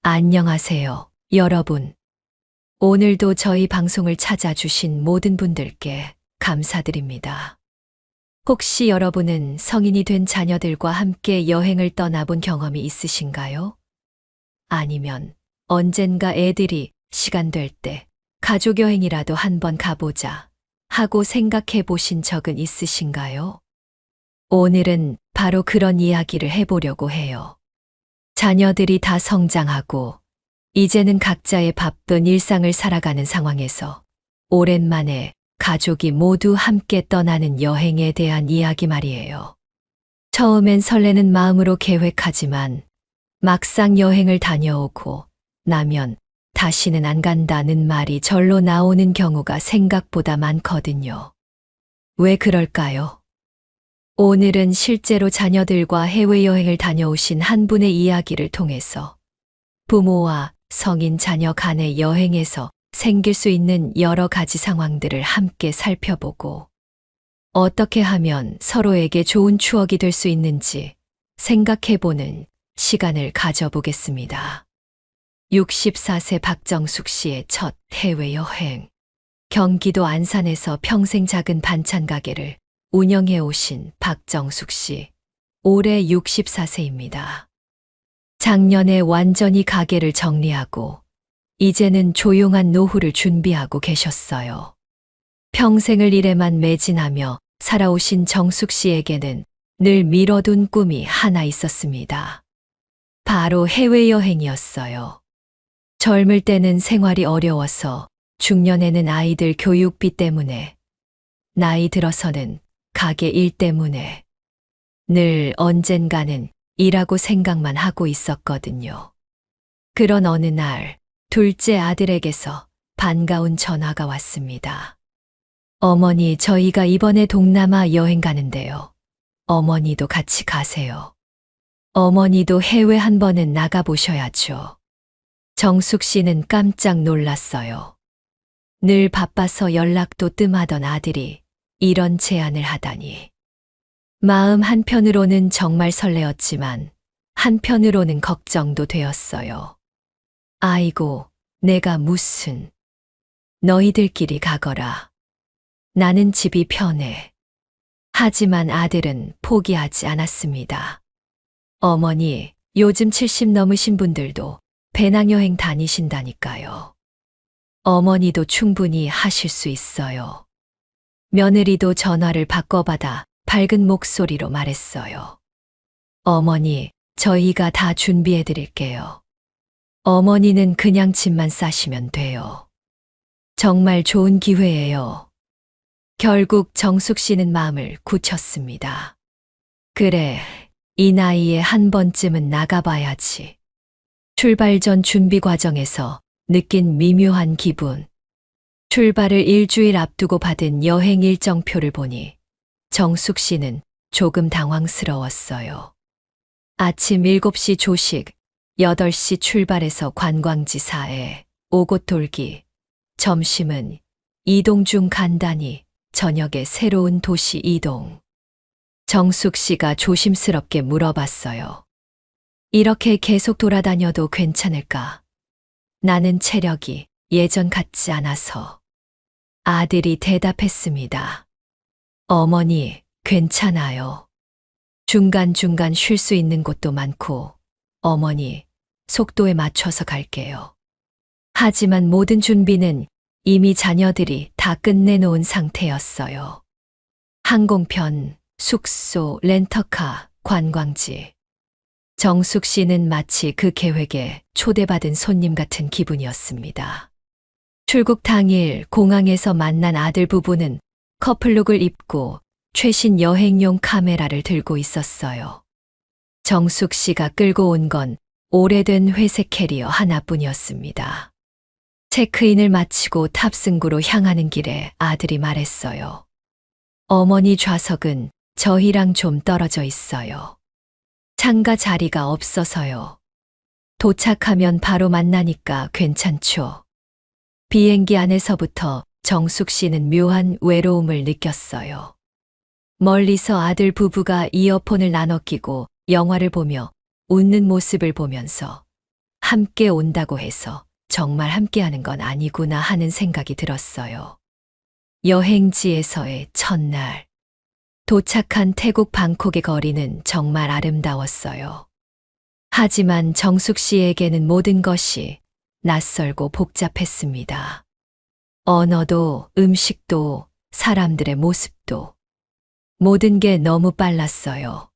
안녕하세요, 여러분. 오늘도 저희 방송을 찾아주신 모든 분들께 감사드립니다. 혹시 여러분은 성인이 된 자녀들과 함께 여행을 떠나본 경험이 있으신가요? 아니면 언젠가 애들이 시간 될 때 가족 여행이라도 한번 가보자 하고 생각해 보신 적은 있으신가요? 오늘은 바로 그런 이야기를 해보려고 해요. 자녀들이 다 성장하고 이제는 각자의 바쁜 일상을 살아가는 상황에서 오랜만에 가족이 모두 함께 떠나는 여행에 대한 이야기 말이에요. 처음엔 설레는 마음으로 계획하지만 막상 여행을 다녀오고 나면 다시는 안 간다는 말이 절로 나오는 경우가 생각보다 많거든요. 왜 그럴까요? 오늘은 실제로 자녀들과 해외여행을 다녀오신 한 분의 이야기를 통해서 부모와 성인 자녀 간의 여행에서 생길 수 있는 여러 가지 상황들을 함께 살펴보고 어떻게 하면 서로에게 좋은 추억이 될 수 있는지 생각해보는 시간을 가져보겠습니다. 64세 박정숙 씨의 첫 해외여행. 경기도 안산에서 평생 작은 반찬 가게를 운영해 오신 박정숙 씨. 올해 64세입니다. 작년에 완전히 가게를 정리하고 이제는 조용한 노후를 준비하고 계셨어요. 평생을 일에만 매진하며 살아오신 정숙 씨에게는 늘 미뤄둔 꿈이 하나 있었습니다. 바로 해외여행이었어요. 젊을 때는 생활이 어려워서 중년에는 아이들 교육비 때문에 나이 들어서는 가게 일 때문에 늘 언젠가는 일하고 생각만 하고 있었거든요. 그런 어느 날 둘째 아들에게서 반가운 전화가 왔습니다. 어머니, 저희가 이번에 동남아 여행 가는데요. 어머니도 같이 가세요. 어머니도 해외 한 번은 나가보셔야죠. 정숙 씨는 깜짝 놀랐어요. 늘 바빠서 연락도 뜸하던 아들이 이런 제안을 하다니. 마음 한편으로는 정말 설레었지만 한편으로는 걱정도 되었어요. 아이고, 내가 무슨. 너희들끼리 가거라. 나는 집이 편해. 하지만 아들은 포기하지 않았습니다. 어머니, 요즘 70 넘으신 분들도 배낭여행 다니신다니까요. 어머니도 충분히 하실 수 있어요. 며느리도 전화를 바꿔받아 밝은 목소리로 말했어요. 어머니, 저희가 다 준비해 드릴게요. 어머니는 그냥 짐만 싸시면 돼요. 정말 좋은 기회예요. 결국 정숙 씨는 마음을 굳혔습니다. 그래, 이 나이에 한 번쯤은 나가봐야지. 출발 전 준비 과정에서 느낀 미묘한 기분. 출발을 일주일 앞두고 받은 여행 일정표를 보니 정숙 씨는 조금 당황스러웠어요. 아침 7시 조식, 8시 출발해서 관광지 4회, 5곳 돌기, 점심은 이동 중 간단히, 저녁에 새로운 도시 이동. 정숙 씨가 조심스럽게 물어봤어요. 이렇게 계속 돌아다녀도 괜찮을까? 나는 체력이 예전 같지 않아서. 아들이 대답했습니다. 어머니, 괜찮아요. 중간중간 쉴 수 있는 곳도 많고, 어머니, 속도에 맞춰서 갈게요. 하지만 모든 준비는 이미 자녀들이 다 끝내놓은 상태였어요. 항공편, 숙소, 렌터카, 관광지. 정숙 씨는 마치 그 계획에 초대받은 손님 같은 기분이었습니다. 출국 당일 공항에서 만난 아들 부부는 커플룩을 입고 최신 여행용 카메라를 들고 있었어요. 정숙 씨가 끌고 온 건 오래된 회색 캐리어 하나뿐이었습니다. 체크인을 마치고 탑승구로 향하는 길에 아들이 말했어요. 어머니 좌석은 저희랑 좀 떨어져 있어요. 창가 자리가 없어서요. 도착하면 바로 만나니까 괜찮죠? 비행기 안에서부터 정숙 씨는 묘한 외로움을 느꼈어요. 멀리서 아들 부부가 이어폰을 나눠 끼고 영화를 보며 웃는 모습을 보면서 함께 온다고 해서 정말 함께하는 건 아니구나 하는 생각이 들었어요. 여행지에서의 첫날. 도착한 태국 방콕의 거리는 정말 아름다웠어요. 하지만 정숙 씨에게는 모든 것이 낯설고 복잡했습니다. 언어도, 음식도, 사람들의 모습도. 모든 게 너무 빨랐어요.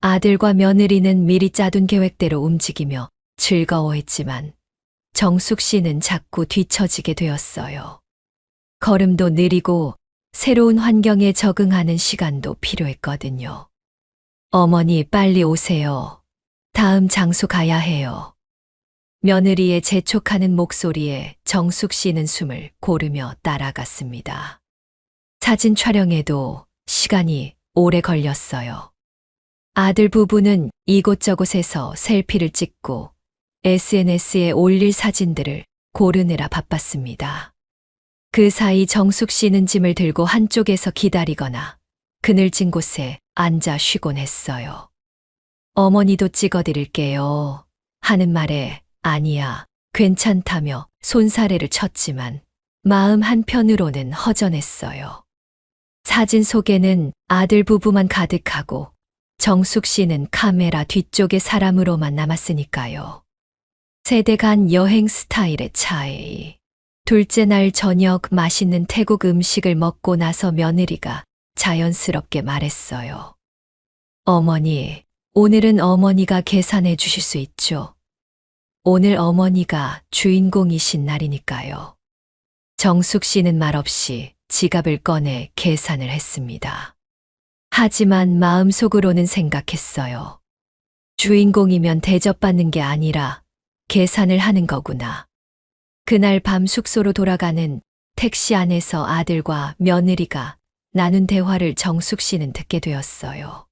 아들과 며느리는 미리 짜둔 계획대로 움직이며 즐거워했지만 정숙 씨는 자꾸 뒤처지게 되었어요. 걸음도 느리고 새로운 환경에 적응하는 시간도 필요했거든요. 어머니 빨리 오세요. 다음 장소 가야 해요. 며느리의 재촉하는 목소리에 정숙 씨는 숨을 고르며 따라갔습니다. 사진 촬영에도 시간이 오래 걸렸어요. 아들 부부는 이곳저곳에서 셀피를 찍고 SNS에 올릴 사진들을 고르느라 바빴습니다. 그 사이 정숙 씨는 짐을 들고 한쪽에서 기다리거나 그늘진 곳에 앉아 쉬곤 했어요. 어머니도 찍어드릴게요 하는 말에 아니야, 괜찮다며 손사래를 쳤지만 마음 한편으로는 허전했어요. 사진 속에는 아들 부부만 가득하고 정숙 씨는 카메라 뒤쪽의 사람으로만 남았으니까요. 세대 간 여행 스타일의 차이. 둘째 날 저녁 맛있는 태국 음식을 먹고 나서 며느리가 자연스럽게 말했어요. 어머니, 오늘은 어머니가 계산해 주실 수 있죠? 오늘 어머니가 주인공이신 날이니까요. 정숙 씨는 말없이 지갑을 꺼내 계산을 했습니다. 하지만 마음속으로는 생각했어요. 주인공이면 대접받는 게 아니라 계산을 하는 거구나. 그날 밤 숙소로 돌아가는 택시 안에서 아들과 며느리가 나눈 대화를 정숙 씨는 듣게 되었어요.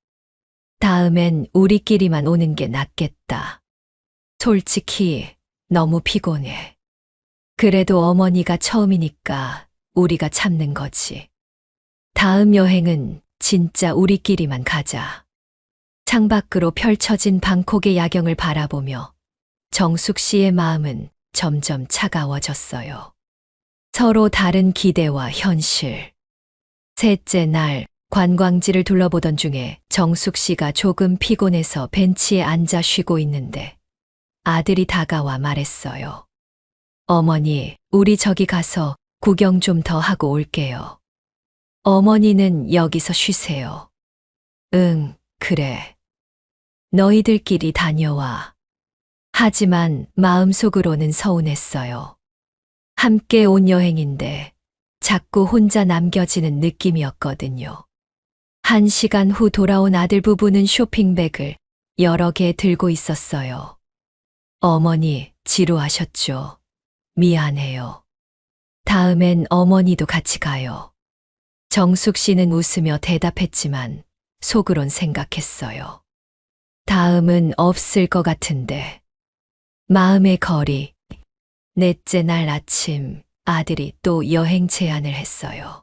다음엔 우리끼리만 오는 게 낫겠다. 솔직히 너무 피곤해. 그래도 어머니가 처음이니까 우리가 참는 거지. 다음 여행은 진짜 우리끼리만 가자. 창밖으로 펼쳐진 방콕의 야경을 바라보며 정숙 씨의 마음은 점점 차가워졌어요. 서로 다른 기대와 현실. 셋째 날 관광지를 둘러보던 중에 정숙 씨가 조금 피곤해서 벤치에 앉아 쉬고 있는데 아들이 다가와 말했어요. 어머니, 우리 저기 가서 구경 좀 더 하고 올게요. 어머니는 여기서 쉬세요. 응, 그래. 너희들끼리 다녀와. 하지만 마음속으로는 서운했어요. 함께 온 여행인데 자꾸 혼자 남겨지는 느낌이었거든요. 1시간 후 돌아온 아들 부부는 쇼핑백을 여러 개 들고 있었어요. 어머니, 지루하셨죠? 미안해요. 다음엔 어머니도 같이 가요. 정숙 씨는 웃으며 대답했지만 속으론 생각했어요. 다음은 없을 것 같은데. 마음의 거리. 넷째 날 아침 아들이 또 여행 제안을 했어요.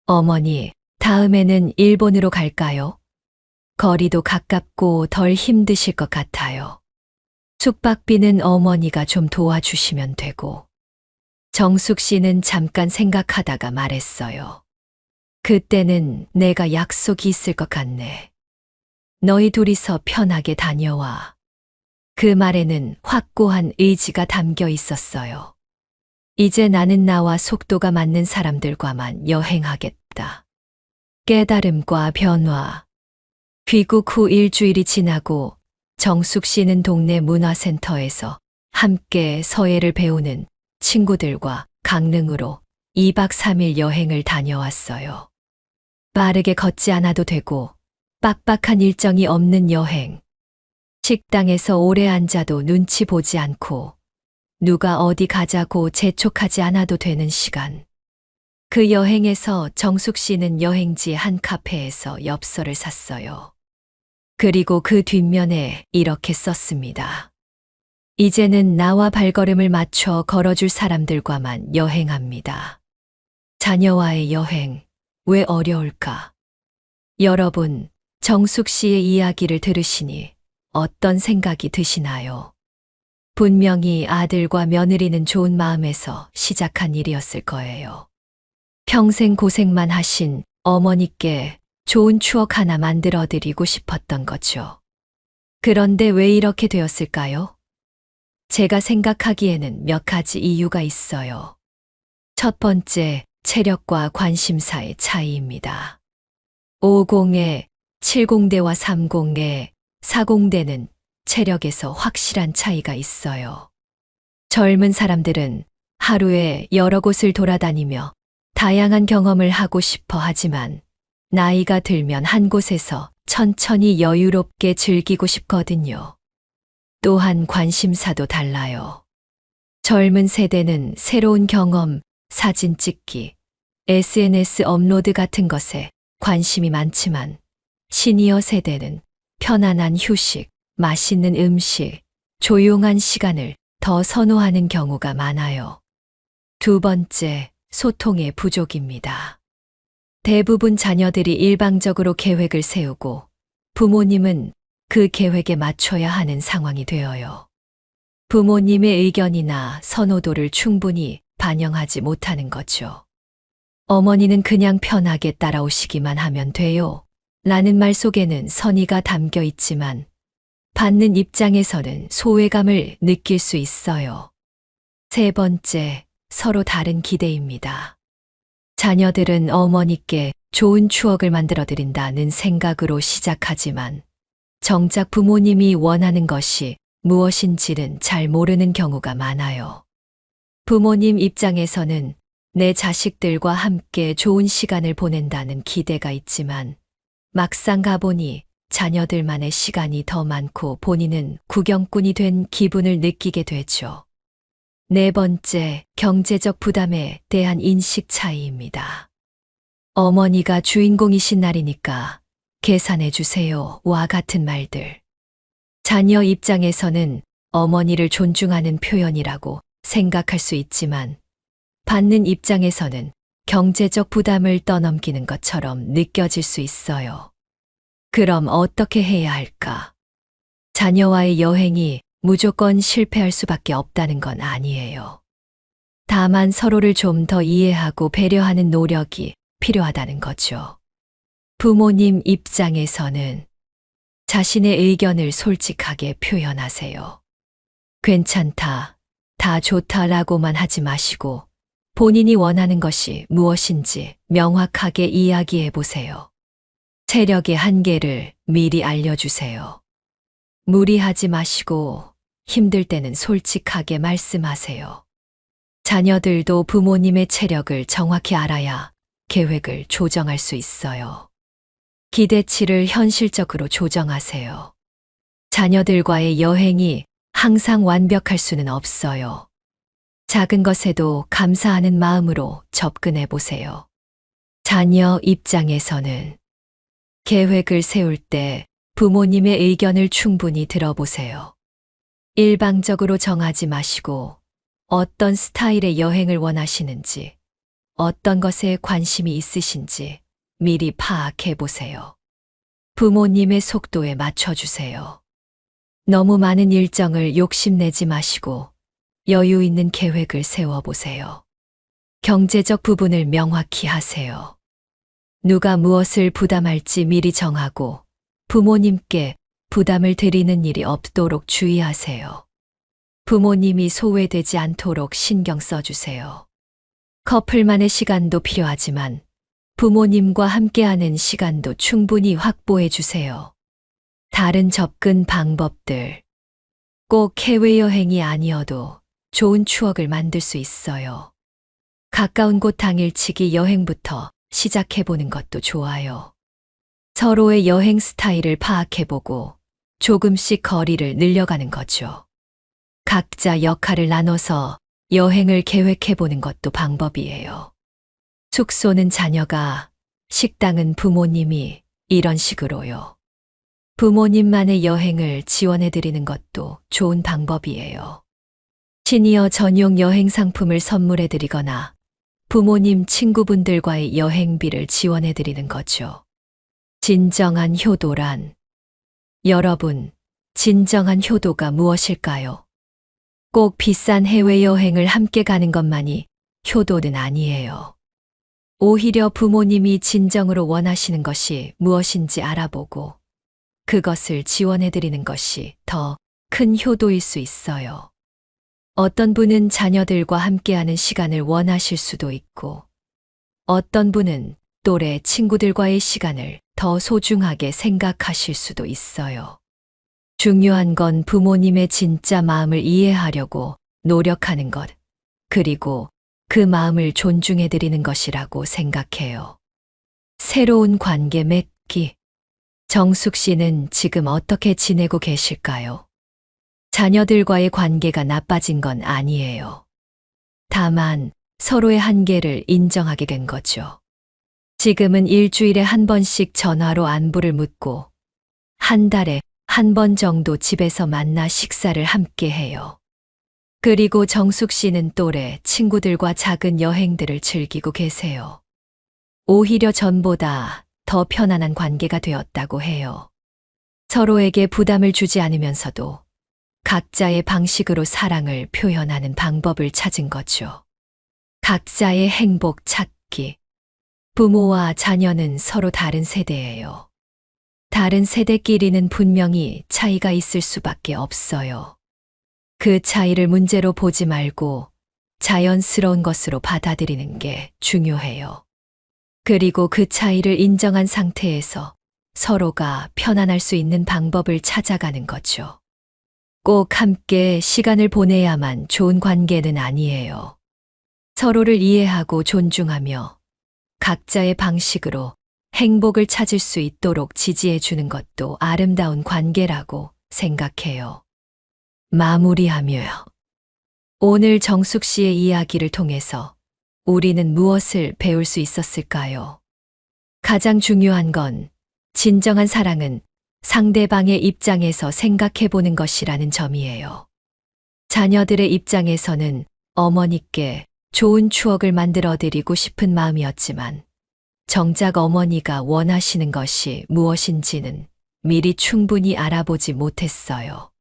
어머니, 다음에는 일본으로 갈까요? 거리도 가깝고 덜 힘드실 것 같아요. 숙박비는 어머니가 좀 도와주시면 되고. 정숙 씨는 잠깐 생각하다가 말했어요. 그때는 내가 약속이 있을 것 같네. 너희 둘이서 편하게 다녀와. 그 말에는 확고한 의지가 담겨 있었어요. 이제 나는 나와 속도가 맞는 사람들과만 여행하겠다. 깨달음과 변화. 귀국 후 일주일이 지나고 정숙 씨는 동네 문화센터에서 함께 서예를 배우는 친구들과 강릉으로 2박 3일 여행을 다녀왔어요. 빠르게 걷지 않아도 되고 빡빡한 일정이 없는 여행. 식당에서 오래 앉아도 눈치 보지 않고 누가 어디 가자고 재촉하지 않아도 되는 시간. 그 여행에서 정숙 씨는 여행지 한 카페에서 엽서를 샀어요. 그리고 그 뒷면에 이렇게 썼습니다. 이제는 나와 발걸음을 맞춰 걸어줄 사람들과만 여행합니다. 자녀와의 여행, 왜 어려울까? 여러분, 정숙 씨의 이야기를 들으시니 어떤 생각이 드시나요? 분명히 아들과 며느리는 좋은 마음에서 시작한 일이었을 거예요. 평생 고생만 하신 어머니께 좋은 추억 하나 만들어 드리고 싶었던 거죠. 그런데 왜 이렇게 되었을까요? 제가 생각하기에는 몇 가지 이유가 있어요. 첫 번째, 체력과 관심사의 차이입니다. 50에 70대와 30에 40대는 체력에서 확실한 차이가 있어요. 젊은 사람들은 하루에 여러 곳을 돌아다니며 다양한 경험을 하고 싶어 하지만 나이가 들면 한 곳에서 천천히 여유롭게 즐기고 싶거든요. 또한 관심사도 달라요. 젊은 세대는 새로운 경험, 사진 찍기, SNS 업로드 같은 것에 관심이 많지만 시니어 세대는 편안한 휴식, 맛있는 음식, 조용한 시간을 더 선호하는 경우가 많아요. 두 번째, 소통의 부족입니다. 대부분 자녀들이 일방적으로 계획을 세우고 부모님은 그 계획에 맞춰야 하는 상황이 되어요. 부모님의 의견이나 선호도를 충분히 반영하지 못하는 거죠. 어머니는 그냥 편하게 따라오시기만 하면 돼요. 라는 말 속에는 선의가 담겨 있지만 받는 입장에서는 소외감을 느낄 수 있어요. 세 번째, 서로 다른 기대입니다. 자녀들은 어머니께 좋은 추억을 만들어 드린다는 생각으로 시작하지만 정작 부모님이 원하는 것이 무엇인지는 잘 모르는 경우가 많아요. 부모님 입장에서는 내 자식들과 함께 좋은 시간을 보낸다는 기대가 있지만 막상 가보니 자녀들만의 시간이 더 많고 본인은 구경꾼이 된 기분을 느끼게 되죠. 네 번째, 경제적 부담에 대한 인식 차이입니다. 어머니가 주인공이신 날이니까 계산해 주세요와 같은 말들. 자녀 입장에서는 어머니를 존중하는 표현이라고 생각할 수 있지만 받는 입장에서는 경제적 부담을 떠넘기는 것처럼 느껴질 수 있어요. 그럼 어떻게 해야 할까? 자녀와의 여행이 무조건 실패할 수밖에 없다는 건 아니에요. 다만 서로를 좀 더 이해하고 배려하는 노력이 필요하다는 거죠. 부모님 입장에서는 자신의 의견을 솔직하게 표현하세요. 괜찮다, 다 좋다라고만 하지 마시고 본인이 원하는 것이 무엇인지 명확하게 이야기해 보세요. 체력의 한계를 미리 알려주세요. 무리하지 마시고 힘들 때는 솔직하게 말씀하세요. 자녀들도 부모님의 체력을 정확히 알아야 계획을 조정할 수 있어요. 기대치를 현실적으로 조정하세요. 자녀들과의 여행이 항상 완벽할 수는 없어요. 작은 것에도 감사하는 마음으로 접근해 보세요. 자녀 입장에서는 계획을 세울 때 부모님의 의견을 충분히 들어보세요. 일방적으로 정하지 마시고 어떤 스타일의 여행을 원하시는지, 어떤 것에 관심이 있으신지 미리 파악해 보세요. 부모님의 속도에 맞춰주세요. 너무 많은 일정을 욕심내지 마시고 여유 있는 계획을 세워보세요. 경제적 부분을 명확히 하세요. 누가 무엇을 부담할지 미리 정하고 부모님께 부담을 드리는 일이 없도록 주의하세요. 부모님이 소외되지 않도록 신경 써주세요. 커플만의 시간도 필요하지만 부모님과 함께하는 시간도 충분히 확보해 주세요. 다른 접근 방법들. 꼭 해외여행이 아니어도 좋은 추억을 만들 수 있어요. 가까운 곳 당일치기 여행부터 시작해보는 것도 좋아요. 서로의 여행 스타일을 파악해보고 조금씩 거리를 늘려가는 거죠. 각자 역할을 나눠서 여행을 계획해보는 것도 방법이에요. 숙소는 자녀가, 식당은 부모님이, 이런 식으로요. 부모님만의 여행을 지원해드리는 것도 좋은 방법이에요. 시니어 전용 여행 상품을 선물해드리거나 부모님 친구분들과의 여행비를 지원해드리는 거죠. 진정한 효도란. 여러분, 진정한 효도가 무엇일까요? 꼭 비싼 해외여행을 함께 가는 것만이 효도는 아니에요. 오히려 부모님이 진정으로 원하시는 것이 무엇인지 알아보고 그것을 지원해드리는 것이 더 큰 효도일 수 있어요. 어떤 분은 자녀들과 함께하는 시간을 원하실 수도 있고, 어떤 분은 또래 친구들과의 시간을 더 소중하게 생각하실 수도 있어요. 중요한 건 부모님의 진짜 마음을 이해하려고 노력하는 것, 그리고 그 마음을 존중해드리는 것이라고 생각해요. 새로운 관계 맺기. 정숙 씨는 지금 어떻게 지내고 계실까요? 자녀들과의 관계가 나빠진 건 아니에요. 다만 서로의 한계를 인정하게 된 거죠. 지금은 일주일에 한 번씩 전화로 안부를 묻고 한 달에 한 번 정도 집에서 만나 식사를 함께 해요. 그리고 정숙 씨는 또래 친구들과 작은 여행들을 즐기고 계세요. 오히려 전보다 더 편안한 관계가 되었다고 해요. 서로에게 부담을 주지 않으면서도 각자의 방식으로 사랑을 표현하는 방법을 찾은 거죠. 각자의 행복 찾기. 부모와 자녀는 서로 다른 세대예요. 다른 세대끼리는 분명히 차이가 있을 수밖에 없어요. 그 차이를 문제로 보지 말고 자연스러운 것으로 받아들이는 게 중요해요. 그리고 그 차이를 인정한 상태에서 서로가 편안할 수 있는 방법을 찾아가는 거죠. 꼭 함께 시간을 보내야만 좋은 관계는 아니에요. 서로를 이해하고 존중하며 각자의 방식으로 행복을 찾을 수 있도록 지지해 주는 것도 아름다운 관계라고 생각해요. 마무리하며요. 오늘 정숙 씨의 이야기를 통해서 우리는 무엇을 배울 수 있었을까요? 가장 중요한 건 진정한 사랑은 상대방의 입장에서 생각해 보는 것이라는 점이에요. 자녀들의 입장에서는 어머니께 좋은 추억을 만들어 드리고 싶은 마음이었지만 정작 어머니가 원하시는 것이 무엇인지는 미리 충분히 알아보지 못했어요.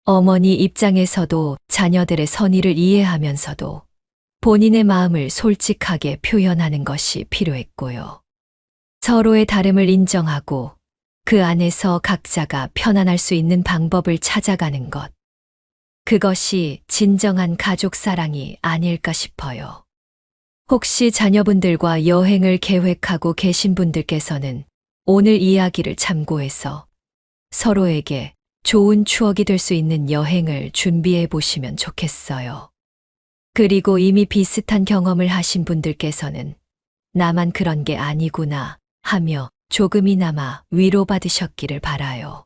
어머니 입장에서도 자녀들의 선의를 이해하면서도 본인의 마음을 솔직하게 표현하는 것이 필요했고요. 서로의 다름을 인정하고 그 안에서 각자가 편안할 수 있는 방법을 찾아가는 것. 그것이 진정한 가족 사랑이 아닐까 싶어요. 혹시 자녀분들과 여행을 계획하고 계신 분들께서는 오늘 이야기를 참고해서 서로에게 좋은 추억이 될 수 있는 여행을 준비해 보시면 좋겠어요. 그리고 이미 비슷한 경험을 하신 분들께서는 나만 그런 게 아니구나 하며 조금이나마 위로받으셨기를 바라요.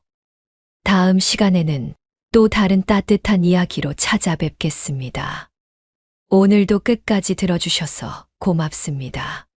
다음 시간에는 또 다른 따뜻한 이야기로 찾아뵙겠습니다. 오늘도 끝까지 들어주셔서 고맙습니다.